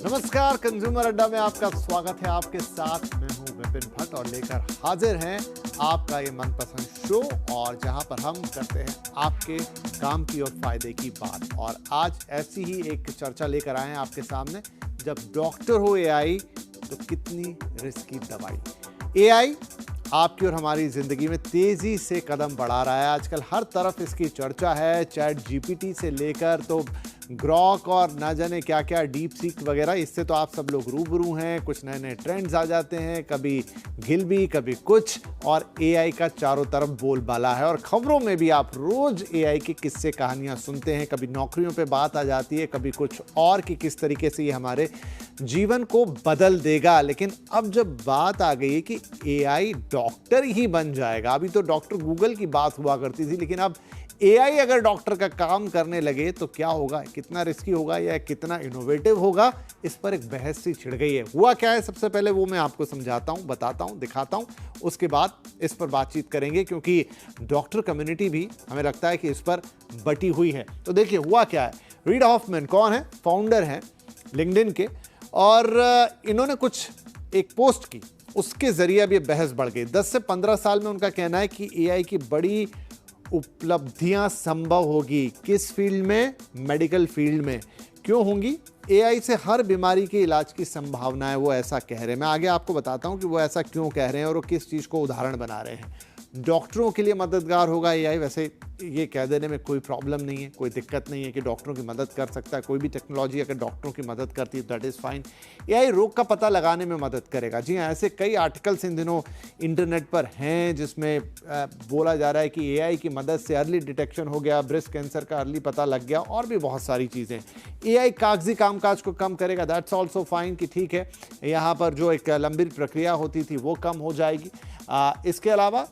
नमस्कार, कंज्यूमर अड्डा में आपका स्वागत है। आपके साथ मैं हूं विपिन भट्ट और लेकर हाजिर हैं आपका ये मनपसंद शो, और जहां पर हम करते हैं आपके काम की और फायदे की बात। और आज ऐसी ही एक चर्चा लेकर आए हैं आपके सामने। जब डॉक्टर हो एआई तो कितनी रिस्की दवाई। एआई आपकी और हमारी जिंदगी में तेजी से कदम बढ़ा रहा है। आजकल हर तरफ इसकी चर्चा है। चैट जीपीटी से लेकर तो ग्रॉक और ना जाने क्या क्या डीप सीक वगैरह, इससे तो आप सब लोग रूबरू हैं। कुछ नए नए ट्रेंड्स आ जाते हैं, कभी गिलबी कभी कुछ, और एआई का चारों तरफ बोलबाला है। और खबरों में भी आप रोज एआई की किस्से कहानियां सुनते हैं। कभी नौकरियों पे बात आ जाती है, कभी कुछ और कि किस तरीके से ये हमारे जीवन को बदल देगा। लेकिन अब जब बात आ गई है कि एआई डॉक्टर ही बन जाएगा, अभी तो डॉक्टर गूगल की बात हुआ करती थी, लेकिन अब एआई अगर डॉक्टर का काम करने लगे तो क्या होगा, कितना रिस्की होगा या कितना इनोवेटिव होगा, इस पर एक बहस सी छिड़ गई है। हुआ क्या है, सबसे पहले वो मैं आपको समझाता हूं, बताता हूं, दिखाता हूं, उसके बाद इस पर बातचीत करेंगे, क्योंकि डॉक्टर कम्युनिटी भी हमें लगता है कि इस पर बटी हुई है। तो देखिए हुआ क्या है। रीड हॉफमैन कौन है? फाउंडर हैं लिंक्डइन के, और इन्होंने कुछ एक पोस्ट की, उसके जरिए अब ये बहस बढ़ गई। 10 से 15 साल में उनका कहना है कि एआई की बड़ी उपलब्धियां संभव होगी। किस फील्ड में? मेडिकल फील्ड में। क्यों होंगी? एआई से हर बीमारी के इलाज की संभावना है, वो ऐसा कह रहे हैं। मैं आगे आपको बताता हूं कि वो ऐसा क्यों कह रहे हैं और वो किस चीज़ को उदाहरण बना रहे हैं। डॉक्टरों के लिए मददगार होगा एआई। वैसे ये कह देने में कोई प्रॉब्लम नहीं है, कोई दिक्कत नहीं है कि डॉक्टरों की मदद कर सकता है। कोई भी टेक्नोलॉजी अगर डॉक्टरों की मदद करती है दैट इज़ फाइन। एआई रोग का पता लगाने में मदद करेगा। जी हाँ, ऐसे कई आर्टिकल्स इन दिनों इंटरनेट पर हैं जिसमें बोला जा रहा है कि एआई की मदद से अर्ली डिटेक्शन हो गया, ब्रेस्ट कैंसर का अर्ली पता लग गया, और भी बहुत सारी चीज़ें। एआई कागजी कामकाज को कम करेगा, दैट्स ऑल्सो फाइन कि ठीक है, यहाँ पर जो एक लंबी प्रक्रिया होती थी वो कम हो जाएगी। इसके अलावा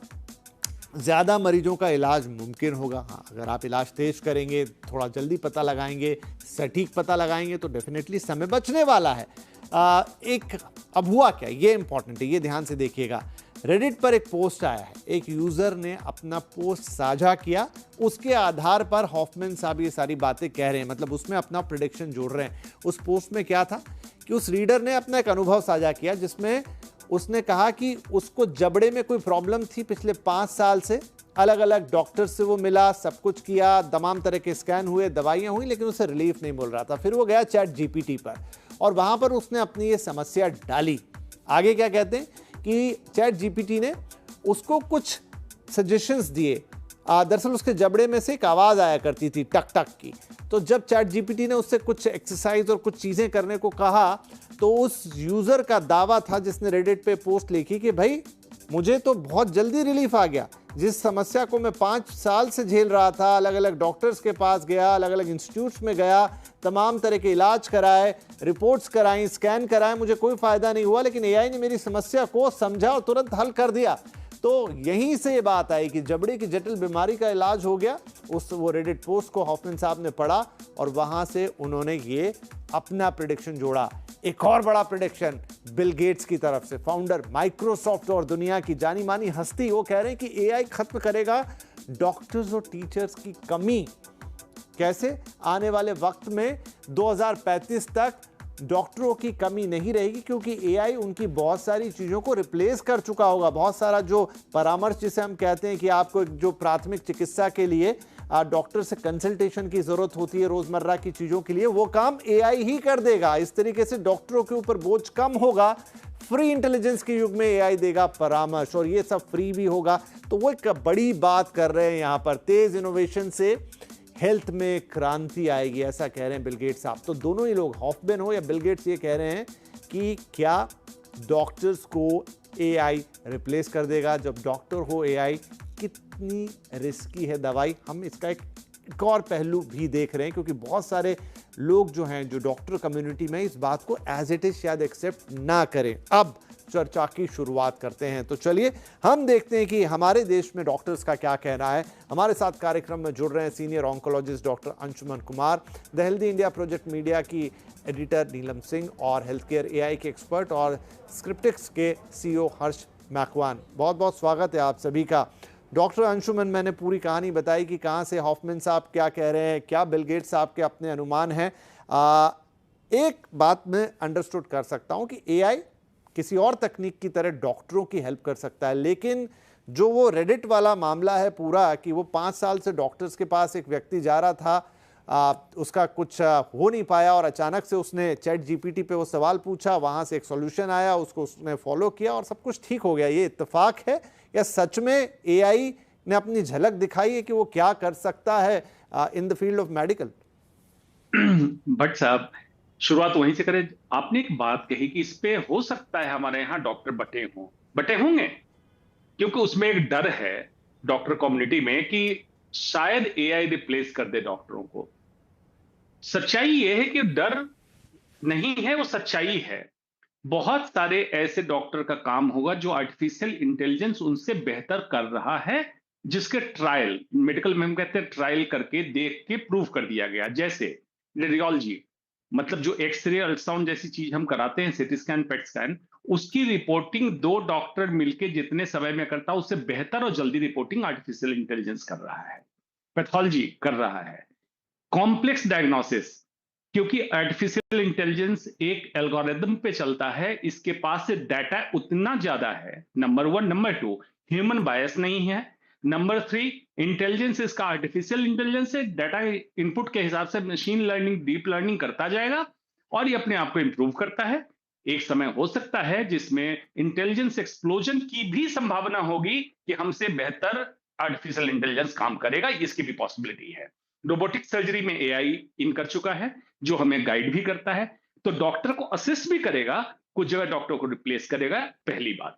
ज़्यादा मरीजों का इलाज मुमकिन होगा। हाँ, अगर आप इलाज तेज करेंगे, थोड़ा जल्दी पता लगाएंगे, सटीक पता लगाएंगे, तो डेफिनेटली समय बचने वाला है। अब हुआ क्या, ये इंपॉर्टेंट है, ये ध्यान से देखिएगा। रेडिट पर एक पोस्ट आया है, एक यूज़र ने अपना पोस्ट साझा किया, उसके आधार पर हॉफमैन साहब ये सारी बातें कह रहे हैं, मतलब उसमें अपना प्रेडिक्शन जोड़ रहे हैं। उस पोस्ट में क्या था कि उस रीडर ने अपना एक अनुभव साझा किया, जिसमें उसने कहा कि उसको जबड़े में कोई प्रॉब्लम थी पिछले 5 साल से। अलग अलग डॉक्टर से वो मिला, सब कुछ किया, तमाम तरह के स्कैन हुए, दवाइयाँ हुई, लेकिन उसे रिलीफ नहीं मिल रहा था। फिर वो गया चैट जीपीटी पर और वहाँ पर उसने अपनी ये समस्या डाली। आगे क्या कहते हैं कि चैट जीपीटी ने उसको कुछ सजेशंस दिए। दरअसल उसके जबड़े में से एक आवाज़ आया करती थी टक टक की। तो जब चैट जीपीटी ने उससे कुछ एक्सरसाइज और कुछ चीज़ें करने को कहा, तो उस यूज़र का दावा था जिसने रेडिट पे पोस्ट लिखी कि भाई मुझे तो बहुत जल्दी रिलीफ आ गया। जिस समस्या को मैं 5 साल से झेल रहा था, अलग अलग डॉक्टर्स के पास गया, अलग अलग इंस्टीट्यूट्स में गया, तमाम तरह के इलाज कराए, रिपोर्ट्स कराई, स्कैन कराए, मुझे कोई फ़ायदा नहीं हुआ, लेकिन एआई ने मेरी समस्या को समझा और तुरंत हल कर दिया। तो यहीं से ये बात आई कि जबड़े की जटिल बीमारी का इलाज हो गया। वो रेडिट पोस्ट को हॉफमैन साहब ने पढ़ा और वहां से उन्होंने ये अपना प्रेडिक्शन जोड़ा। एक और बड़ा प्रेडिक्शन बिल गेट्स की तरफ से, फाउंडर माइक्रोसॉफ्ट और दुनिया की जानी मानी हस्ती, वो कह रहे हैं कि एआई खत्म करेगा डॉक्टर्स और टीचर्स की कमी। कैसे? आने वाले वक्त में 2035 तक डॉक्टरों की कमी नहीं रहेगी, क्योंकि एआई उनकी बहुत सारी चीज़ों को रिप्लेस कर चुका होगा। बहुत सारा जो परामर्श जिसे हम कहते हैं कि आपको जो प्राथमिक चिकित्सा के लिए डॉक्टर से कंसल्टेशन की ज़रूरत होती है रोज़मर्रा की चीज़ों के लिए, वो काम एआई ही कर देगा। इस तरीके से डॉक्टरों के ऊपर बोझ कम होगा। फ्री इंटेलिजेंस के युग में एआई देगा परामर्श, और ये सब फ्री भी होगा। तो वो एक बड़ी बात कर रहे हैं यहाँ पर। तेज़ इनोवेशन से हेल्थ में क्रांति आएगी, ऐसा कह रहे हैं बिल गेट्स साहब। तो दोनों ही लोग, हॉफमैन हो या बिल गेट्स, ये कह रहे हैं कि क्या डॉक्टर्स को एआई रिप्लेस कर देगा? जब डॉक्टर हो एआई, कितनी रिस्की है दवाई। हम इसका एक और पहलू भी देख रहे हैं, क्योंकि बहुत सारे लोग जो हैं, जो डॉक्टर कम्युनिटी में, इस बात को एज इट इज शायद एक्सेप्ट ना करें। अब चर्चा की शुरुआत करते हैं। तो चलिए हम देखते हैं कि हमारे देश में डॉक्टर्स का क्या कहना है। हमारे साथ कार्यक्रम में जुड़ रहे हैं senior oncologist doctor Anshuman Kumar, the healthy India project media की एडिटर नीलम सिंह, और हेल्थ केयर एआई के एक्सपर्ट और स्क्रिप्टिक्स के सीईओ हर्ष मैकवान। बहुत बहुत स्वागत है आप सभी का। डॉक्टर अंशुमन, मैंने पूरी कहानी बताई कि कहाँ से हॉफमैन साहब क्या कह रहे हैं, क्या बिल गेट्स साहब के अपने अनुमान हैं। एक बात मैं अंडरस्टूड कर सकता हूं कि एआई किसी और तकनीक की तरह डॉक्टरों की हेल्प कर सकता है, लेकिन जो वो रेडिट वाला मामला है पूरा कि वो 5 साल से डॉक्टर्स के पास एक व्यक्ति जा रहा था, उसका कुछ हो नहीं पाया और अचानक से उसने चैट जीपीटी पे वो सवाल पूछा, वहां से एक सॉल्यूशन आया, उसको उसने फॉलो किया और सब कुछ ठीक हो गया। ये इत्तेफाक है या सच में एआई ने अपनी झलक दिखाई है कि वो क्या कर सकता है in the field of medical? Bhatt साहब, शुरुआत वहीं से करें। आपने एक बात कही कि इस पे हो सकता है हमारे यहाँ डॉक्टर बटे होंगे, क्योंकि उसमें एक डर है डॉक्टर कम्युनिटी में कि शायद एआई रिप्लेस कर दे डॉक्टरों को। सच्चाई यह है कि डर नहीं है, वो सच्चाई है। बहुत सारे ऐसे डॉक्टर का काम होगा जो आर्टिफिशियल इंटेलिजेंस उनसे बेहतर कर रहा है, जिसके ट्रायल मेडिकल में हम कहते हैं ट्रायल करके देख के प्रूव कर दिया गया। जैसे रेडियोलॉजी, मतलब जो एक्सरे अल्ट्रासाउंड जैसी चीज हम कराते हैं, सीटी स्कैन पेट स्कैन, उसकी रिपोर्टिंग दो डॉक्टर मिलकर जितने समय में करता है उससे बेहतर और जल्दी रिपोर्टिंग आर्टिफिशियल इंटेलिजेंस कर रहा है। पैथोलॉजी कर रहा है। कॉम्प्लेक्स डायग्नोसिस, क्योंकि आर्टिफिशियल इंटेलिजेंस एक एल्गोरिदम पे चलता है, इसके पास से डाटा उतना ज्यादा है, number one. Number two, human bias नहीं है। नंबर थ्री, इंटेलिजेंस इसका आर्टिफिशियल इंटेलिजेंस है, डाटा इनपुट के हिसाब से मशीन लर्निंग डीप लर्निंग करता जाएगा और ये अपने आप को इंप्रूव करता है। एक समय हो सकता है जिसमें इंटेलिजेंस एक्सप्लोजन की भी संभावना होगी कि हमसे बेहतर आर्टिफिशियल इंटेलिजेंस काम करेगा, इसकी भी पॉसिबिलिटी है। रोबोटिक सर्जरी में एआई इन कर चुका है, जो हमें गाइड भी करता है, तो डॉक्टर को असिस्ट भी करेगा, कुछ जगह डॉक्टर को रिप्लेस करेगा। पहली बात,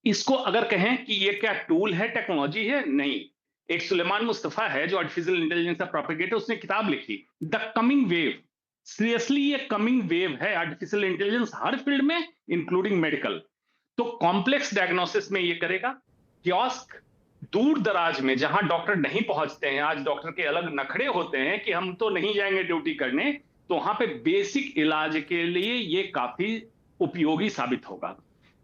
इसको अगर कहें कि ये क्या टूल है, टेक्नोलॉजी है, नहीं। एक सुलेमान मुस्तफा है जो आर्टिफिशियल इंटेलिजेंस का प्रोपेगेटर, उसने किताब लिखी द कमिंग वेव। सीरियसली ये कमिंग वेव है आर्टिफिशियल इंटेलिजेंस हर फील्ड में, इंक्लूडिंग मेडिकल। तो कॉम्प्लेक्स डायग्नोसिस में ये करेगा। कियोस्क, दूर दराज में जहां डॉक्टर नहीं पहुंचते हैं, आज डॉक्टर के अलग नखड़े होते हैं कि हम तो नहीं जाएंगे ड्यूटी करने, तो वहां पे बेसिक इलाज के लिए ये काफी उपयोगी साबित होगा।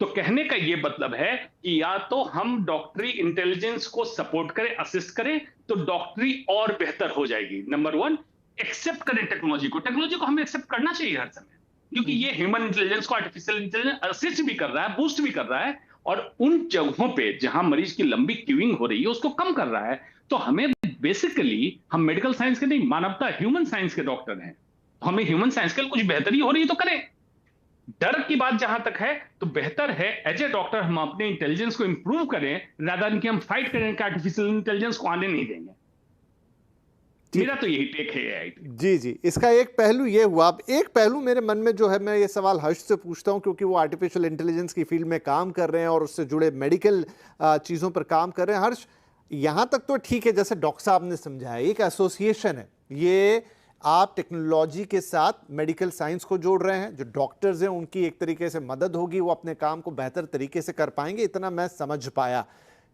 तो कहने का ये मतलब है कि या तो हम डॉक्टरी इंटेलिजेंस को सपोर्ट करें, असिस्ट करें, तो डॉक्टरी और बेहतर हो जाएगी। नंबर वन, एक्सेप्ट करें टेक्नोलॉजी को हमें एक्सेप्ट करना चाहिए हर समय, क्योंकि ये ह्यूमन इंटेलिजेंस को आर्टिफिशियल इंटेलिजेंस असिस्ट भी कर रहा है, बूस्ट भी कर रहा है, और उन जगहों पे जहां मरीज की लंबी क्यूइंग हो रही है उसको कम कर रहा है। तो हमें बेसिकली, हम मेडिकल साइंस के नहीं, मानवता ह्यूमन साइंस के डॉक्टर हैं, हमें ह्यूमन साइंस के लिए कुछ बेहतरी हो रही है तो करें। डर की बात जहां तक है, तो बेहतर है एज ए डॉक्टर हम अपने इंटेलिजेंस को इंप्रूव करें, रादर देन कि हम फाइट करें कि आर्टिफिशियल इंटेलिजेंस को आने नहीं देंगे। मेरा तो यही टेक है एआई पे। जी जी, इसका एक पहलू ये हुआ। अब एक पहलू मेरे मन में जो है, मैं ये सवाल हर्ष से पूछता हूं क्योंकि वो आर्टिफिशियल इंटेलिजेंस की फील्ड में काम कर रहे हैं और उससे जुड़े मेडिकल चीज़ों पर काम कर रहे हैं। हर्ष, यहाँ तक तो ठीक है, जैसे डॉक्टर साहब ने समझाया, एक एसोसिएशन है ये, आप टेक्नोलॉजी के साथ मेडिकल साइंस को जोड़ रहे हैं, जो डॉक्टर्स हैं उनकी एक तरीके से मदद होगी, वो अपने काम को बेहतर तरीके से कर पाएंगे, इतना मैं समझ पाया।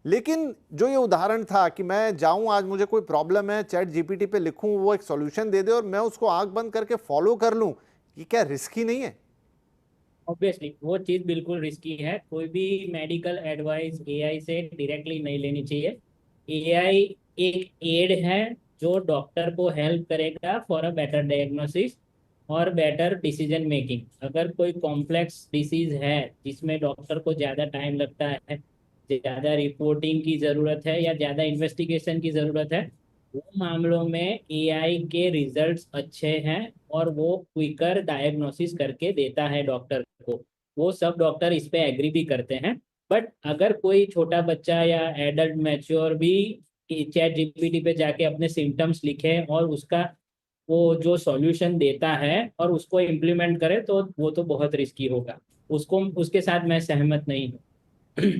लेकिन जो ये उदाहरण था कि मैं जाऊं, आज मुझे कोई प्रॉब्लम है, चैट जीपीटी पे लिखूं, वो एक सॉल्यूशन दे दे और मैं उसको आंख बंद करके फॉलो कर लूं, ये क्या रिस्की नहीं है? ऑब्वियसली वो चीज़ बिल्कुल रिस्की है। कोई भी मेडिकल एडवाइस एआई से डायरेक्टली नहीं लेनी चाहिए। एआई एक एड है जो डॉक्टर को हेल्प करेगा फॉर अ बेटर डायग्नोसिस और बेटर डिसीजन मेकिंग। अगर कोई कॉम्प्लेक्स डिसीज है जिसमें डॉक्टर को ज़्यादा टाइम लगता है, ज़्यादा रिपोर्टिंग की ज़रूरत है या ज़्यादा इन्वेस्टिगेशन की ज़रूरत है, वो मामलों में एआई के रिजल्ट्स अच्छे हैं और वो क्विकर डायग्नोसिस करके देता है डॉक्टर को। वो सब डॉक्टर इस पे एग्री भी करते हैं। बट अगर कोई छोटा बच्चा या एडल्ट मैच्योर भी चैट जीपीटी पे जाके अपने सिम्टम्स लिखे और उसका वो जो सॉल्यूशन देता है और उसको इम्प्लीमेंट करे, तो वो तो बहुत रिस्की होगा। उसको, उसके साथ मैं सहमत नहीं हूँ।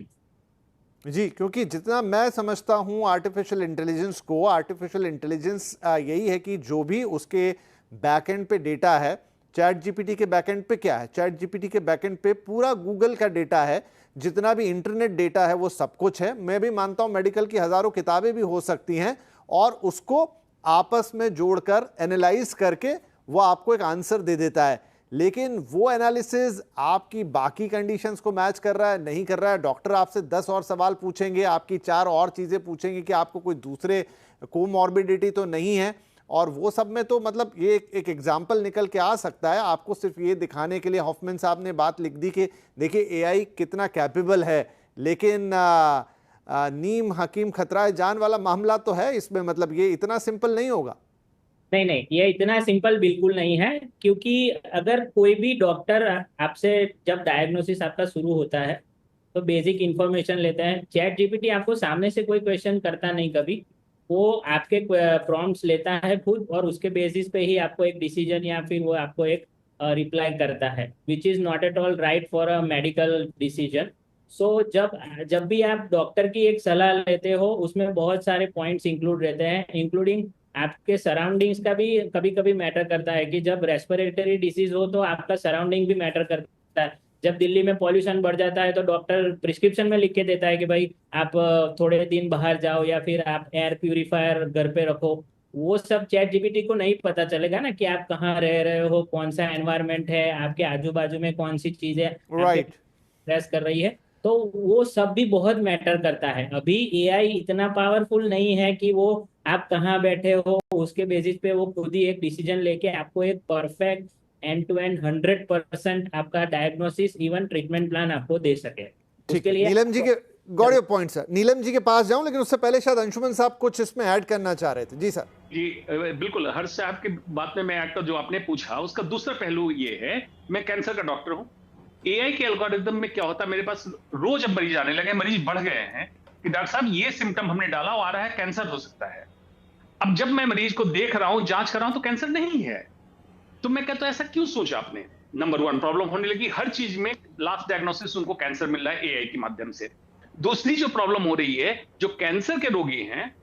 जी, क्योंकि जितना मैं समझता हूं आर्टिफिशियल इंटेलिजेंस को, आर्टिफिशियल इंटेलिजेंस यही है कि जो भी उसके बैकएंड पे डेटा है, चैट जीपीटी के बैकएंड पे क्या है, चैट जीपीटी के बैकएंड पे पूरा गूगल का डेटा है, जितना भी इंटरनेट डेटा है वो सब कुछ है। मैं भी मानता हूं मेडिकल की हजारों किताबें भी हो सकती हैं और उसको आपस में जोड़कर एनालाइज करके वो आपको एक आंसर दे देता है। लेकिन वो एनालिसिस आपकी बाकी कंडीशंस को मैच कर रहा है, नहीं कर रहा है। डॉक्टर आपसे 10 और सवाल पूछेंगे, आपकी 4 और चीज़ें पूछेंगे कि आपको कोई दूसरे कोमॉर्बिडिटी तो नहीं है। और वो सब में तो मतलब ये एक एग्जाम्पल निकल के आ सकता है। आपको सिर्फ ये दिखाने के लिए हॉफमैन साहब ने बात लिख दी कि देखिए एआई कितना कैपेबल है, लेकिन नीम हकीम खतरा जान वाला मामला तो है इसमें, मतलब ये इतना सिंपल नहीं होगा। नहीं नहीं, ये इतना सिंपल बिल्कुल नहीं है, क्योंकि अगर कोई भी डॉक्टर आपसे जब डायग्नोसिस आपका शुरू होता है तो बेसिक इंफॉर्मेशन लेते हैं। चैट जीपीटी आपको सामने से कोई क्वेश्चन करता नहीं कभी, वो आपके प्रॉम्प्ट्स लेता है खुद और उसके बेसिस पे ही आपको एक डिसीजन या फिर वो आपको एक रिप्लाई करता है, which is not at all right for a medical decision. So जब भी आप डॉक्टर की एक सलाह लेते हो उसमें बहुत सारे पॉइंट्स इंक्लूड रहते हैं, इंक्लूडिंग आपके सराउंडिंग्स का भी कभी कभी मैटर करता है कि जब रेस्पिरेटरी डिसीज हो तो आपका सराउंडिंग भी मैटर करता है। जब दिल्ली में पॉल्यूशन बढ़ जाता है तो डॉक्टर प्रिस्क्रिप्शन में लिख के देता है कि भाई आप थोड़े दिन बाहर जाओ या फिर आप एयर प्यूरिफायर घर पे रखो। वो सब चैट जीपीटी को नहीं पता चलेगा ना कि आप कहाँ रह रहे हो, कौन सा एनवायरनमेंट है, आपके आजू बाजू में कौन सी चीजें आपके राइट। प्रेस कर रही है। तो वो सब भी बहुत मैटर करता है। अभी एआई इतना पावरफुल नहीं है कि वो आप कहाँ बैठे हो उसके बेसिस पे वो खुद ही एक डिसीजन लेके आपको एक परफेक्ट एंड टू एंड 100% आपका डायग्नोसिस इवन ट्रीटमेंट प्लान आपको दे सके। ठीक उसके है, लिए नीलम जी के got your point sir. Neelam ji के पास जाऊं, लेकिन उससे पहले शायद अंशुमन साहब कुछ इसमें ऐड करना चाह रहे थे। जी सर। जी बिल्कुल, हर्ष साहब की बात में मैं ऐड कर, जो आपने पूछा उसका दूसरा पहलू ये है, मैं कैंसर का डॉक्टर हूं। एआई के एल्गोरिदम में क्या होता है, मेरे पास रोज अब मरीज आने लगे, मरीज बढ़ गए हैं कि डॉक्टर साहब ये सिम्टम हमने डाला वो आ रहा है, कैंसर हो सकता है। अब जब मैं मरीज को देख रहा हूं, जांच कर रहा हूं तो कैंसर नहीं है। तो मैं कहता हूं ऐसा क्यों सोचा आपने? नंबर 1 प्रॉब्लम होने लगी, हर चीज में लास्ट डायग्नोसिस उनको कैंसर मिल रहा है एआई के माध्यम से। दूसरी जो प्रॉब्लम हो रही है, जो कैंसर के रोगी हैं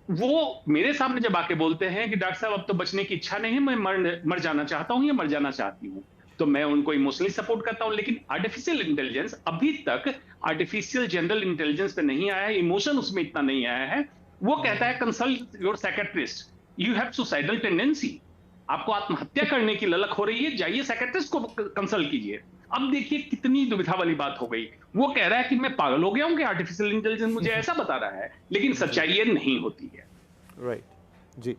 वो मेरे सामने जब आके बोलते हैं कि डॉक्टर साहब अब तो बचने की इच्छा नहीं है, मैं मर जाना चाहता हूं या मर जाना चाहती हूं, तो मैं उनको इमोशनली सपोर्ट करता हूं। लेकिन आर्टिफिशियल इंटेलिजेंस अभी तक आर्टिफिशियल जनरल इंटेलिजेंस पे नहीं आया है, इमोशन उसमें इतना नहीं आया है। वो कहता है consult your psychiatrist, you have suicidal tendency, आपको आत्महत्या करने की ललक हो रही है, जाइए साइकियाट्रिस्ट को कंसल्ट कीजिए। अब देखिए कितनी दुविधा वाली बात हो गई। वो कह रहा है कि मैं पागल हो गया हूं कि आर्टिफिशियल इंटेलिजेंस मुझे ऐसा बता रहा है, लेकिन सच्चाई ये नहीं होती है। राइट जी।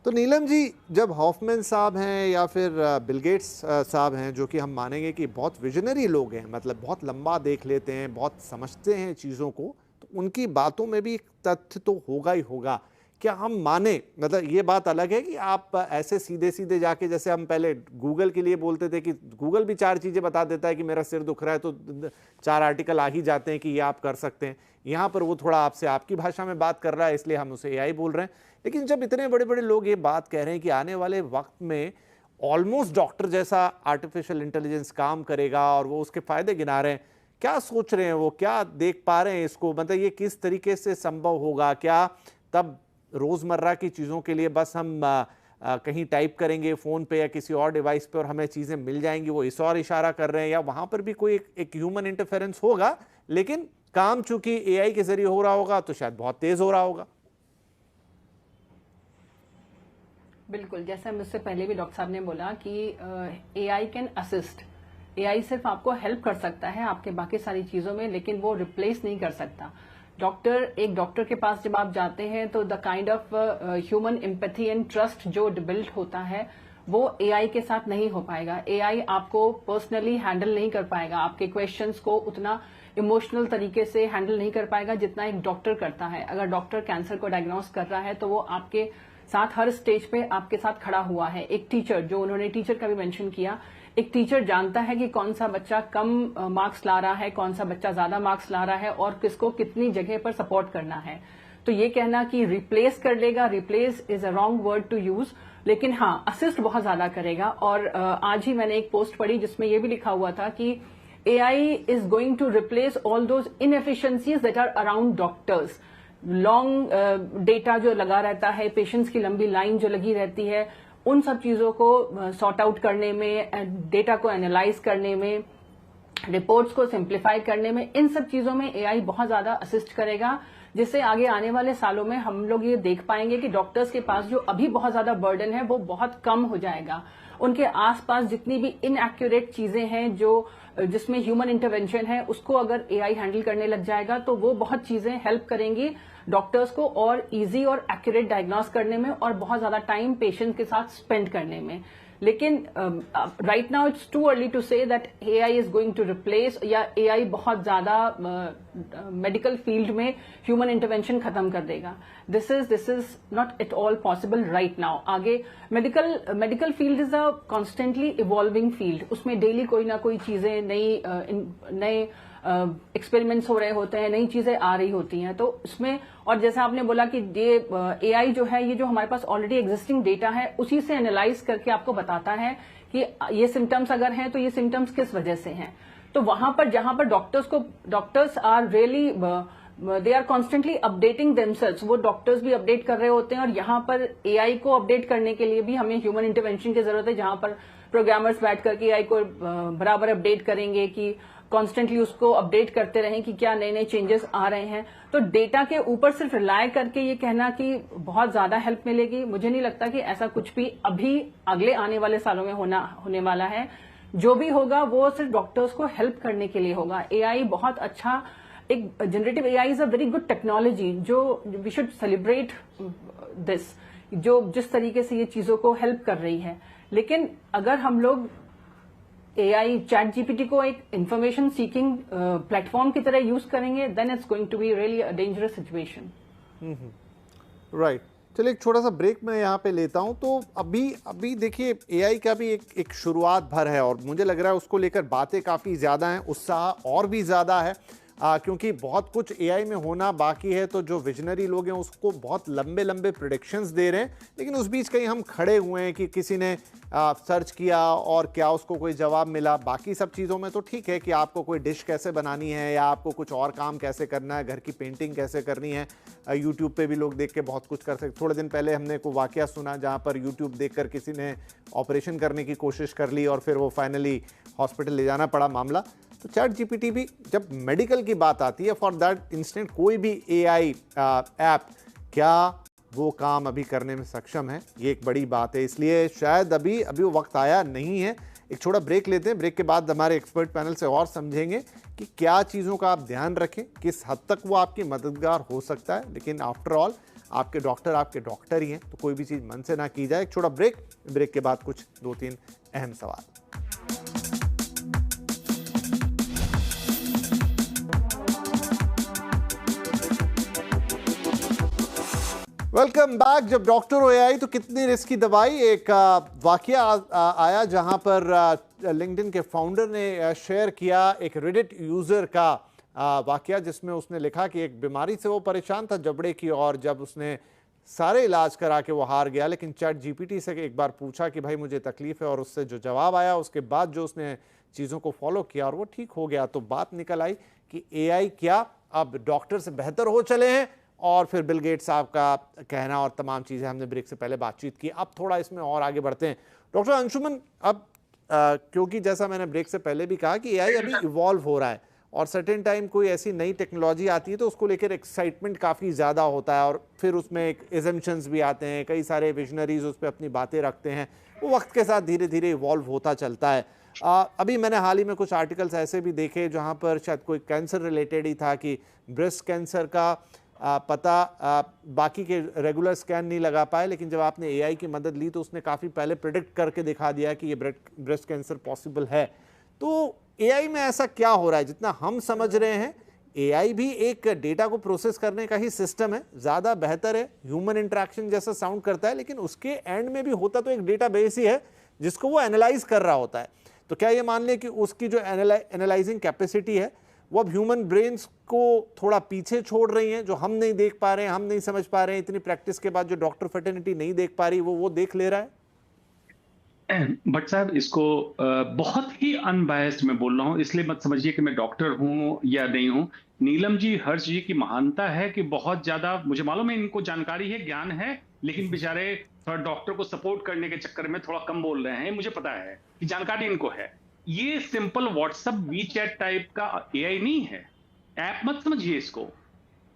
तो नीलम जी, जब हॉफमैन साहब हैं या फिर बिल गेट्स साहब हैं, जो कि हम मानेंगे कि बहुत विजनरी लोग हैं, मतलब बहुत लंबा देख लेते हैं, बहुत समझते हैं चीज़ों को, तो उनकी बातों में भी एक तथ्य तो होगा ही होगा। क्या हम माने, मतलब ये बात अलग है कि आप ऐसे सीधे सीधे जाके, जैसे हम पहले गूगल के लिए बोलते थे कि गूगल भी 4 चीज़ें बता देता है कि मेरा सिर दुख रहा है तो 4 आर्टिकल आ ही जाते हैं कि ये आप कर सकते हैं। यहाँ पर वो थोड़ा आपसे आपकी भाषा में बात कर रहा है, इसलिए हम उसे एआई बोल रहे हैं। लेकिन जब इतने बड़े बड़े लोग ये बात कह रहे हैं कि आने वाले वक्त में ऑलमोस्ट डॉक्टर जैसा आर्टिफिशियल इंटेलिजेंस काम करेगा और वो उसके फायदे गिना रहे हैं, क्या सोच रहे हैं वो, क्या देख पा रहे हैं इसको, मतलब ये किस तरीके से संभव होगा? क्या तब रोज़मर्रा की चीज़ों के लिए बस हम कहीं टाइप करेंगे फ़ोन पे या किसी और डिवाइस पे और हमें चीज़ें मिल जाएंगी, वो इस और इशारा कर रहे हैं, या वहाँ पर भी कोई एक ह्यूमन इंटरफेरेंस होगा, लेकिन काम चूंकि एआई के जरिए हो रहा होगा तो शायद बहुत तेज़ हो रहा होगा? बिल्कुल, जैसा मुझसे पहले भी डॉक्टर साहब ने बोला कि एआई कैन असिस्ट। एआई सिर्फ आपको हेल्प कर सकता है आपके बाकी सारी चीज़ों में, लेकिन वो रिप्लेस नहीं कर सकता। एक डॉक्टर के पास जब आप जाते हैं तो the kind of human empathy and trust जो बिल्ड होता है वो एआई के साथ नहीं हो पाएगा। एआई आपको पर्सनली हैंडल नहीं कर पाएगा, आपके क्वेश्चंस को उतना इमोशनल तरीके से हैंडल नहीं कर पाएगा जितना एक डॉक्टर करता है। अगर डॉक्टर कैंसर को डायग्नोस कर रहा है तो वो आपके साथ हर स्टेज पे आपके साथ खड़ा हुआ है। एक टीचर, जो उन्होंने टीचर का भी मेंशन किया, एक टीचर जानता है कि कौन सा बच्चा कम मार्क्स ला रहा है, कौन सा बच्चा ज्यादा मार्क्स ला रहा है और किसको कितनी जगह पर सपोर्ट करना है। तो ये कहना कि रिप्लेस कर लेगा, replace is a wrong word to use, लेकिन हाँ असिस्ट बहुत ज्यादा करेगा। और आज ही मैंने एक पोस्ट पढ़ी जिसमें ये भी लिखा हुआ था कि AI is going to replace all those inefficiencies that are around doctors. Long data जो लगा रहता है, पेशेंट्स की लंबी लाइन जो लगी रहती है, उन सब चीजों को सॉर्ट आउट करने में, डेटा को एनालाइज करने में, रिपोर्ट्स को सिंप्लीफाई करने में, इन सब चीजों में एआई बहुत ज्यादा असिस्ट करेगा, जिससे आगे आने वाले सालों में हम लोग ये देख पाएंगे कि डॉक्टर्स के पास जो अभी बहुत ज्यादा बर्डन है वो बहुत कम हो जाएगा। उनके आसपास जितनी भी इनएक्यूरेट चीजें हैं जिसमें ह्यूमन इंटरवेंशन है, उसको अगर एआई हैंडल करने लग जाएगा तो वो बहुत चीजें हेल्प करेंगी डॉक्टर्स को और इजी और एक्यूरेट डायग्नोस करने में और बहुत ज्यादा टाइम पेशेंट के साथ स्पेंड करने में। लेकिन right now it's too early to say that AI is going to replace, या एआई बहुत ज्यादा मेडिकल फील्ड में ह्यूमन इंटरवेंशन खत्म कर देगा। This is not at all possible right now. आगे medical field is a constantly evolving field, उसमें daily कोई ना कोई चीजें नए एक्सपेरिमेंट्स हो रहे होते हैं, नई चीजें आ रही होती हैं। तो उसमें, और जैसा आपने बोला कि ये एआई जो है, ये जो हमारे पास ऑलरेडी एग्जिस्टिंग डेटा है उसी से एनालाइज करके आपको बताता है कि ये सिम्टम्स अगर हैं तो ये सिम्टम्स किस वजह से हैं। तो वहां पर जहां पर doctors are really they are constantly updating themselves, वो डॉक्टर्स भी अपडेट कर रहे होते हैं, और यहाँ पर एआई को अपडेट करने के लिए भी हमें ह्यूमन इंटरवेंशन की जरूरत है, जहां पर प्रोग्रामर्स बैठ करके एआई को बराबर अपडेट करेंगे, कि कॉन्स्टेंटली उसको अपडेट करते रहें कि क्या नए नए चेंजेस आ रहे हैं। तो डेटा के ऊपर सिर्फ रिलाय करके ये कहना कि बहुत ज्यादा हेल्प मिलेगी, मुझे नहीं लगता कि ऐसा कुछ भी अभी अगले आने वाले सालों में होने वाला है। जो भी होगा वो सिर्फ डॉक्टर्स को हेल्प करने के लिए होगा। एआई बहुत अच्छा, एक generative AI is a very good technology, जो वी शुड सेलिब्रेट दिस, जो जिस तरीके से ये चीजों को हेल्प कर रही है। लेकिन अगर हम लोग एआई चैट जीपीटी को एक इंफॉर्मेशन सीकिंग प्लेटफॉर्म की तरह यूज करेंगे, then it's going to be really a dangerous situation. Right, चलिए एक छोटा सा ब्रेक मैं यहाँ पे लेता हूँ। तो अभी देखिए एआई का भी एक शुरुआत भर है, और मुझे लग रहा है उसको लेकर बातें काफ़ी ज़्यादा हैं, उत्साह और भी ज़्यादा है, क्योंकि बहुत कुछ एआई में होना बाकी है। तो जो विजनरी लोग हैं उसको बहुत लंबे लंबे प्रेडिक्शंस दे रहे हैं, लेकिन उस बीच कहीं हम खड़े हुए हैं कि किसी ने सर्च किया और क्या उसको कोई जवाब मिला। बाकी सब चीज़ों में तो ठीक है कि आपको कोई डिश कैसे बनानी है, या आपको कुछ और काम कैसे करना है, घर की पेंटिंग कैसे करनी है, यूट्यूब पे भी लोग देख के बहुत कुछ कर सकते। थोड़े दिन पहले हमने कोई वाकया सुना जहाँ पर यूट्यूब देखकर किसी ने ऑपरेशन करने की कोशिश कर ली और फिर वो फाइनली हॉस्पिटल ले जाना पड़ा मामला। तो चैट जीपीटी भी, जब मेडिकल की बात आती है, फॉर दैट इंस्टेंट कोई भी एआई ऐप क्या वो काम अभी करने में सक्षम है, ये एक बड़ी बात है। इसलिए शायद अभी वो वक्त आया नहीं है। एक छोटा ब्रेक लेते हैं, ब्रेक के बाद हमारे एक्सपर्ट पैनल से और समझेंगे कि क्या चीज़ों का आप ध्यान रखें, किस हद तक वो आपकी मददगार हो सकता है। लेकिन आफ्टर ऑल आपके डॉक्टर ही हैं, तो कोई भी चीज़ मन से ना की जाए। एक छोटा ब्रेक के बाद कुछ 2-3 अहम सवाल। Welcome back. जब डॉक्टर हो एआई तो कितनी रिस्क की दवाई, एक वाकया आया जहां पर लिंक्डइन के फाउंडर ने शेयर किया एक रेडिट यूज़र का वाकया, जिसमें उसने लिखा कि एक बीमारी से वो परेशान था, जबड़े की, और जब उसने सारे इलाज करा के वो हार गया, लेकिन चैट जीपीटी से एक बार पूछा कि भाई मुझे तकलीफ है, और उससे जो जवाब आया उसके बाद जो उसने चीज़ों को फॉलो किया और वो ठीक हो गया। तो बात निकल आई कि एआई क्या अब डॉक्टर से बेहतर हो चले हैं, और फिर बिल गेट्स साहब का कहना और तमाम चीज़ें हमने ब्रेक से पहले बातचीत की। अब थोड़ा इसमें और आगे बढ़ते हैं। डॉक्टर अंशुमन, अब क्योंकि जैसा मैंने ब्रेक से पहले भी कहा कि एआई अभी इवॉल्व हो रहा है, और सर्टेन टाइम कोई ऐसी नई टेक्नोलॉजी आती है तो उसको लेकर एक्साइटमेंट काफ़ी ज़्यादा होता है, और फिर उसमें एक एजम्पशंस भी आते हैं, कई सारे विजनरीज उस पर अपनी बातें रखते हैं, वो वक्त के साथ धीरे धीरे इवॉल्व होता चलता है। अभी मैंने हाल ही में कुछ आर्टिकल्स ऐसे भी देखे जहाँ पर शायद कोई कैंसर रिलेटेड ही था कि ब्रेस्ट कैंसर का पता बाकी के रेगुलर स्कैन नहीं लगा पाए, लेकिन जब आपने एआई की मदद ली तो उसने काफ़ी पहले प्रेडिक्ट करके दिखा दिया कि ये ब्रेस्ट कैंसर पॉसिबल है। तो एआई में ऐसा क्या हो रहा है? जितना हम समझ रहे हैं एआई भी एक डेटा को प्रोसेस करने का ही सिस्टम है, ज़्यादा बेहतर है, ह्यूमन इंटरेक्शन जैसा साउंड करता है, लेकिन उसके एंड में भी होता तो एक डेटा बेस ही है जिसको वो एनालाइज कर रहा होता है। तो क्या ये मान लें कि उसकी जो एनालाइजिंग कैपेसिटी है वो अब ह्यूमन ब्रेन्स को थोड़ा पीछे छोड़ रही हैं, जो हम नहीं देख पा रहे हैं, हम नहीं समझ पा रहे हैं, इतनी प्रैक्टिस के बाद जो डॉक्टर फर्टिनिटी नहीं देख पा रही वो देख ले रहा है? बट साहब, इसको बहुत ही अनबायस्ड मैं बोल रहा हूँ, इसलिए मत समझिए कि मैं डॉक्टर हूँ या नहीं हूँ। नीलम जी, हर्ष जी की महानता है कि बहुत ज्यादा, मुझे मालूम है इनको जानकारी है, ज्ञान है, लेकिन बेचारे थोड़ा डॉक्टर को सपोर्ट करने के चक्कर में थोड़ा कम बोल रहे हैं। मुझे पता है कि जानकारी इनको है। ये simple WhatsApp we chat type का एआई नहीं है, ऐप मत समझिए इसको।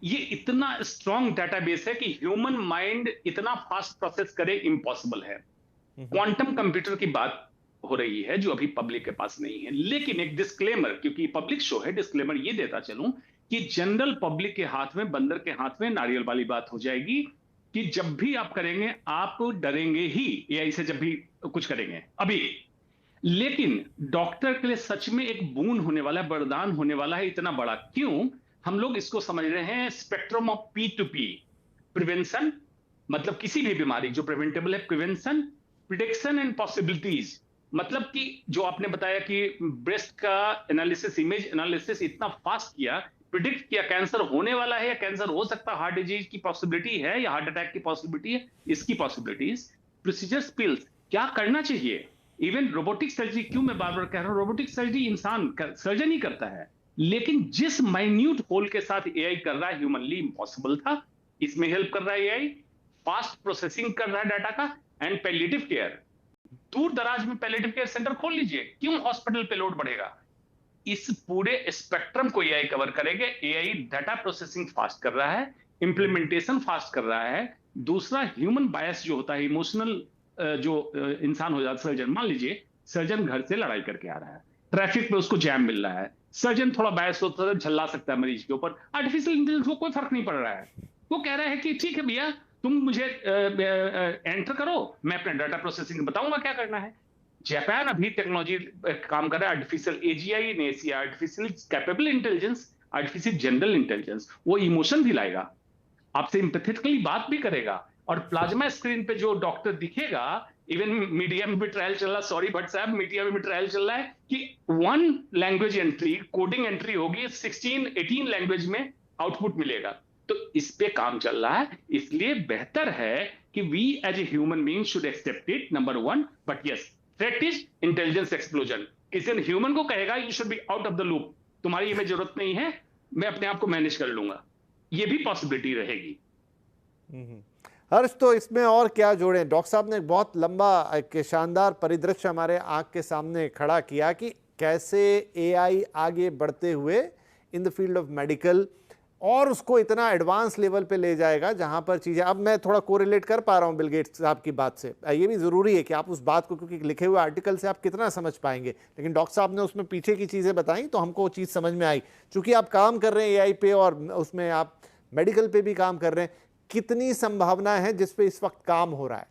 ये इतना स्ट्रॉन्ग डेटाबेस है कि ह्यूमन माइंड इतना फास्ट प्रोसेस करे, इम्पॉसिबल है। क्वांटम कंप्यूटर की बात हो रही है जो अभी पब्लिक के पास नहीं है। लेकिन एक डिस्क्लेमर, क्योंकि पब्लिक शो है, डिस्क्लेमर ये देता चलूं कि जनरल पब्लिक के हाथ में, बंदर के हाथ में नारियल वाली बात हो जाएगी कि जब भी आप करेंगे आप डरेंगे ही एआई से, जब भी कुछ करेंगे अभी। लेकिन डॉक्टर के लिए सच में एक बून होने वाला है, वरदान होने वाला है इतना बड़ा। क्यों? हम लोग इसको समझ रहे हैं स्पेक्ट्रम ऑफ P2P। प्रिवेंशन मतलब किसी भी बीमारी जो प्रिवेंटेबल है, प्रिवेंशन, प्रिडिक्शन एंड पॉसिबिलिटीज। मतलब कि जो आपने बताया कि ब्रेस्ट का एनालिसिस, इमेज एनालिसिस इतना फास्ट किया, प्रिडिक्ट किया कैंसर होने वाला है या कैंसर हो सकता है, हार्ट डिजीज की पॉसिबिलिटी है या हार्ट अटैक की पॉसिबिलिटी है, इसकी पॉसिबिलिटीज, प्रोसीजर्स, पिल्स, क्या करना चाहिए। इवन रोबोटिक सर्जरी, क्यों मैं बार बार कह रहा हूं, रोबोटिक सर्जरी इंसान सर्जन ही करता है, लेकिन जिस माइन्यूट होल के साथ एआई कर रहा है, ह्यूमनली इम्पॉसिबल था, इसमें हेल्प कर रहा है एआई, फास्ट प्रोसेसिंग कर रहा है डाटा का, एंड पैलिएटिव केयर। दूर दराज में पैलिएटिव केयर सेंटर खोल लीजिए, क्यों हॉस्पिटल पे लोड बढ़ेगा। इस पूरे स्पेक्ट्रम को एआई कवर करेंगे। एआई डाटा प्रोसेसिंग फास्ट कर रहा है, इंप्लीमेंटेशन फास्ट कर रहा है। दूसरा, ह्यूमन बायस जो होता है, इमोशनल जो इंसान हो जाता है, सर्जन मान लीजिए, सर्जन घर से लड़ाई करके आ रहा है, ट्रैफिक पे उसको जैम मिल रहा है, सर्जन थोड़ा बायस होता है, झल्ला सकता है मरीज के ऊपर। आर्टिफिशियल इंटेलिजेंस को कोई फर्क नहीं पड़ रहा है, वो कह रहा है कि ठीक है भैया, तुम मुझे एंटर करो, मैं अपने डाटा प्रोसेसिंग बताऊंगा क्या करना है। जापान अभी टेक्नोलॉजी काम कर रहा है, आर्टिफिशियल एजीआई ने, artificial capable intelligence, artificial general intelligence. वो इमोशन भी लाएगा, आपसे इंपैथेटिकली बात भी करेगा, और प्लाज्मा स्क्रीन पे जो डॉक्टर दिखेगा, इवन मीडिया में भी ट्रायल चल रहा, सॉरी भट्ट साहब, मीडिया में भी ट्रायल चल रहा है कि 1 लैंग्वेज एंट्री, कोडिंग एंट्री होगी, 16-18 लैंग्वेज में आउटपुट मिलेगा। तो इस पे काम चल रहा है। इसलिए बेहतर है कि we as a human being should accept it, number 1। But yes, threat is intelligence explosion. किसी ने ह्यूमन को कहेगा you should be out of the loop, तुम्हारी ये में जरूरत नहीं है, मैं अपने आप को मैनेज कर लूंगा, ये भी पॉसिबिलिटी रहेगी। हर्ष, तो इसमें और क्या जोड़े? डॉक्टर साहब ने एक बहुत लंबा, एक शानदार परिदृश्य हमारे आंख के सामने खड़ा किया कि कैसे एआई आगे बढ़ते हुए in the field of medical और उसको इतना एडवांस लेवल पे ले जाएगा जहां पर चीज़ें, अब मैं थोड़ा कोरिलेट कर पा रहा हूं बिल गेट्स साहब की बात से। ये भी ज़रूरी है कि आप उस बात को, क्योंकि लिखे हुए आर्टिकल से आप कितना समझ पाएंगे, लेकिन डॉक्टर साहब ने उसमें पीछे की चीज़ें बताई तो हमको वो चीज़ समझ में आई। चूँकि आप काम कर रहे हैं एआई पे और उसमें आप मेडिकल पे भी काम कर रहे हैं, कितनी संभावना है जिस पे इस वक्त काम हो रहा है?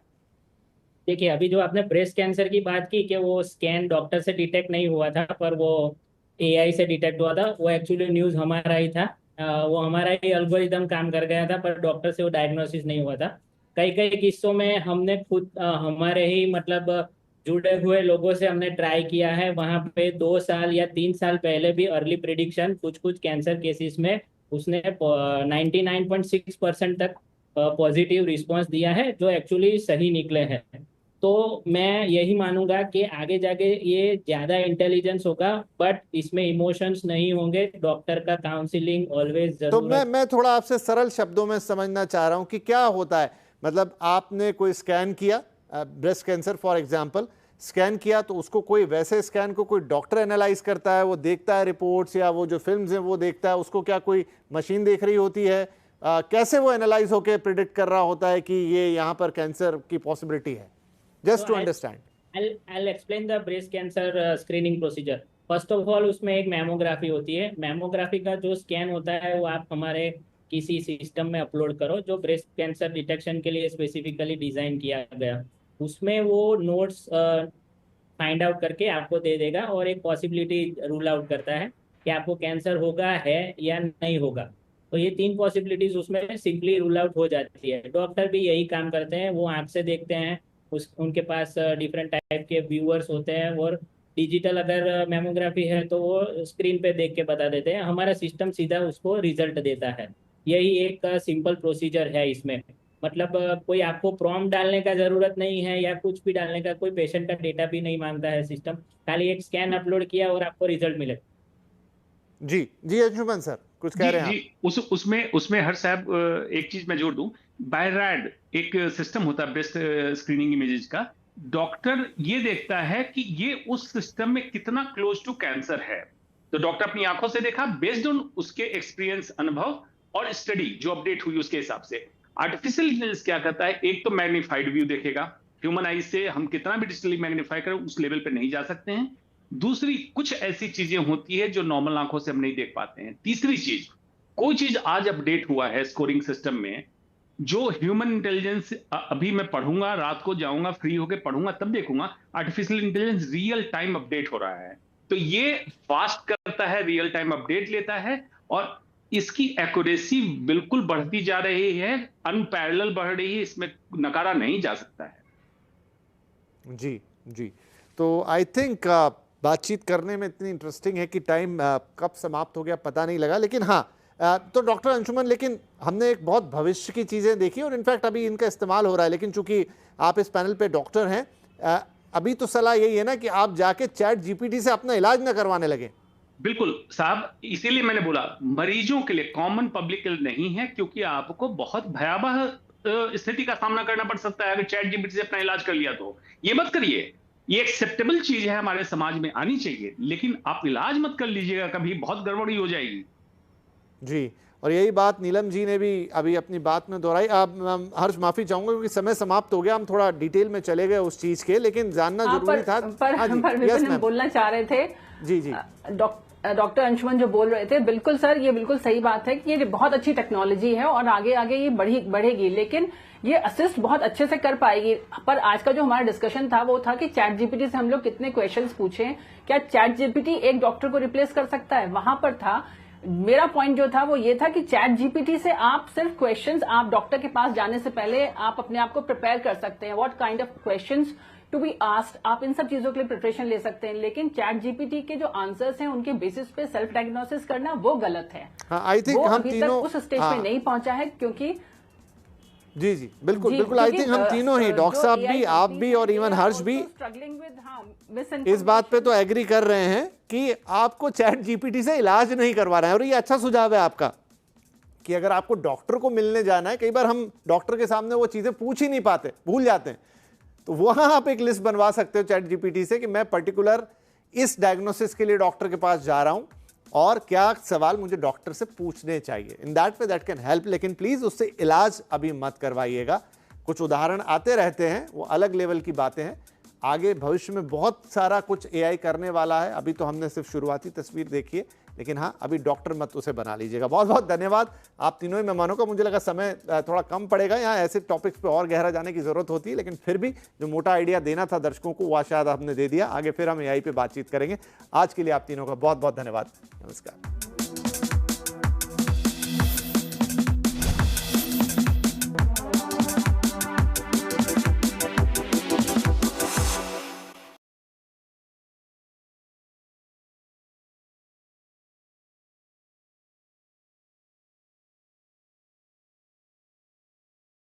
देखिए, अभी जो आपने ब्रेस्ट कैंसर की बात की कि वो स्कैन डॉक्टर से डिटेक्ट नहीं हुआ था पर वो एआई से डिटेक्ट हुआ था, वो एक्चुअली न्यूज़ हमारा ही था। वो हमारा ही एल्गोरिदम काम कर गया था पर डॉक्टर से वो डायग्नोसिस नहीं हुआ था। कई कई किस्सों में हमने खुद हमारे ही मतलब जुड़े हुए लोगों से हमने ट्राई किया है, वहाँ पे 2 साल या 3 साल पहले भी अर्ली प्रिडिक्शन कुछ कुछ कैंसर केसेस में उसने 99.6% तक पॉजिटिव रिस्पांस दिया है, जो एक्चुअली सही निकले हैं। तो मैं यही मानूंगा कि आगे जाके ये ज़्यादा इंटेलिजेंस होगा, बट इसमें इमोशंस नहीं होंगे। डॉक्टर का काउंसलिंग ऑलवेज तो जरूरत। मैं थोड़ा आपसे सरल शब्दों में समझना चाह रहा हूं कि क्या होता है। मतलब आपने कोई स्कैन किया, breast cancer for example, scan किया तो उसको कोई, वैसे स्कैन को कोई डॉक्टर एनालाइज करता है, वो देखता है रिपोर्ट्स या वो जो फिल्म्स हैं वो देखता है, उसको क्या कोई मशीन देख रही होती है? कैसे वो एनालाइज होकर प्रिडिक्ट कर रहा होता है कि ये यहाँ पर कैंसर की पॉसिबिलिटी है? Just to understand. I'll explain the breast cancer screening procedure. First of all उसमें एक मैमोग्राफी होती है। मैमोग्राफी का जो स्कैन होता है वो आप हमारे किसी सिस्टम में अपलोड करो जो ब्रेस्ट कैंसर डिटेक्शन के लिए स्पेसिफिकली डिजाइन किया गया। उसमें वो नोट्स फाइंड आउट करके आपको दे देगा और एक पॉसिबिलिटी रूल आउट करता है कि आपको कैंसर होगा है या नहीं होगा। तो ये 3 पॉसिबिलिटीज उसमें सिंपली रूल आउट हो जाती है। डॉक्टर भी यही काम करते हैं, वो आँख से देखते हैं, उनके पास डिफरेंट टाइप के व्यूअर्स होते हैं, और डिजिटल अगर मेमोग्राफी है तो वो स्क्रीन पे देख के बता देते हैं। हमारा सिस्टम सीधा उसको रिजल्ट देता है। यही एक सिंपल प्रोसीजर है इसमें। मतलब कोई आपको प्रॉम्प्ट डालने का जरूरत नहीं है या कुछ भी डालने का, कोई पेशेंट का डेटा भी नहीं मांगता है सिस्टम, खाली एक स्कैन अपलोड किया और आपको रिजल्ट मिले। जी जी अंशुमन सर, कुछ कह रहे हैं आप? उसमें हर साहब एक चीज मैं जोड़ दूं, बायरैड एक सिस्टम होता है ब्रेस्ट स्क्रीनिंग इमेजेस का। डॉक्टर ये देखता है कि ये उस सिस्टम में कितना क्लोज टू कैंसर है। तो डॉक्टर अपनी आंखों से देखा, बेस्ड ऑन उसके एक्सपीरियंस, अनुभव और स्टडी जो अपडेट हुई उसके हिसाब से। आर्टिफिशियल इंटेलिजेंस क्या करता है, एक तो मैग्नीफाइड व्यू देखेगा, ह्यूमन आई से हम कितना भी डिजिटली मैग्नीफाई करें उस लेवल पे नहीं जा सकते हैं। दूसरी, कुछ ऐसी चीजें होती है जो नॉर्मल आंखों से हम नहीं देख पाते हैं। तीसरी चीज, कोई चीज आज अपडेट हुआ है स्कोरिंग सिस्टम में, जो ह्यूमन इंटेलिजेंस अभी मैं पढ़ूंगा, रात को जाऊंगा फ्री होके पढ़ूंगा तब देखूंगा, artificial intelligence real time update हो रहा है। तो ये फास्ट करता है, रियल टाइम अपडेट लेता है, और इसकी एक्यूरेसी बिल्कुल बढ़ती जा रही है, अनपैरेलल बढ़ रही है, इसमें नकारा नहीं जा सकता है। जी जी। तो आई थिंक बातचीत करने में इतनी इंटरेस्टिंग है कि टाइम कब समाप्त हो गया पता नहीं लगा। लेकिन हाँ, तो डॉक्टर अंशुमन, लेकिन हमने एक बहुत भविष्य की चीज़ें देखी और इनफैक्ट अभी इनका इस्तेमाल हो रहा है, लेकिन चूंकि आप इस पैनल पे डॉक्टर हैं, अभी तो सलाह यही है ना कि आप जाके चैट जीपीटी से अपना इलाज ना करवाने लगे। बिल्कुल साहब, इसीलिए मैंने बोला मरीजों के लिए, कॉमन पब्लिक के लिए नहीं है, क्योंकि आपको बहुत भयावह स्थिति का सामना करना पड़ सकता है अगर चैट जीपीटी से अपना इलाज कर लिया तो। ये मत करिए, ये एक्सेप्टेबल चीज है, हमारे समाज में आनी चाहिए, लेकिन आप इलाज मत कर लीजिएगा, कभी बहुत गड़बड़ी हो जाएगी। जी, और यही बात नीलम जी ने भी अभी अपनी बात में दोहराई। आप हर्ष माफी चाहूंगा क्योंकि समय समाप्त हो गया, हम थोड़ा डिटेल में चले गए उस चीज के, लेकिन जानना जरूरी था। पर हम बोलना चाह रहे थे। जी जी। डॉक्टर अंशुमन जो बोल रहे थे, बिल्कुल सर, ये बिल्कुल सही बात है कि ये बहुत अच्छी टेक्नोलॉजी है और आगे आगे ये बढ़ेगी, लेकिन ये असिस्ट बहुत अच्छे से कर पाएगी। पर आज का जो हमारा डिस्कशन था वो था कि चैट जीपीटी से हम लोग कितने क्वेश्चंस पूछें, क्या चैट जीपीटी एक डॉक्टर को रिप्लेस कर सकता है। वहां पर था मेरा पॉइंट जो था वो ये था कि चैट जीपीटी से आप सिर्फ क्वेश्चंस, आप डॉक्टर के पास जाने से पहले आप अपने आप को प्रिपेयर कर सकते हैं, what kind of questions to be asked, आप इन सब चीजों के लिए प्रिपरेशन ले सकते हैं। लेकिन चैट जीपीटी के जो आंसर्स हैं उनके बेसिस पे सेल्फ डायग्नोसिस करना वो गलत है। आई थिंक हम अभी तीनों तक उस स्टेज पे नहीं पहुंचा है, क्योंकि जी जी बिल्कुल बिल्कुल। आई थिंक हम तीनों ही, डॉक्टर साहब भी, आप भी और इवन हर्ष भी इस बात पे तो एग्री कर रहे हैं कि आपको चैट जीपीटी से इलाज नहीं करवाना है। और ये अच्छा सुझाव है आपका कि अगर आपको डॉक्टर को मिलने जाना है, कई बार हम डॉक्टर के सामने वो चीजें पूछ ही नहीं पाते, भूल जाते हैं, तो वहां आप एक लिस्ट बनवा सकते हो चैट जीपीटी से कि मैं पर्टिकुलर इस डायग्नोसिस के लिए डॉक्टर के पास जा रहा हूं और क्या सवाल मुझे डॉक्टर से पूछने चाहिए। In that way that can help. लेकिन प्लीज उससे इलाज अभी मत करवाइएगा। कुछ उदाहरण आते रहते हैं, वो अलग लेवल की बातें हैं, आगे भविष्य में बहुत सारा कुछ एआई करने वाला है। अभी तो हमने सिर्फ शुरुआती तस्वीर देखी है, लेकिन हाँ, अभी डॉक्टर मत उसे बना लीजिएगा। बहुत बहुत धन्यवाद आप तीनों ही मेहमानों का। मुझे लगा समय थोड़ा कम पड़ेगा, यहाँ ऐसे टॉपिक्स पे और गहरा जाने की जरूरत होती है, लेकिन फिर भी जो मोटा आइडिया देना था दर्शकों को वो शायद आपने दे दिया। आगे फिर हम एआई पे बातचीत करेंगे। आज के लिए आप तीनों का बहुत बहुत धन्यवाद। नमस्कार।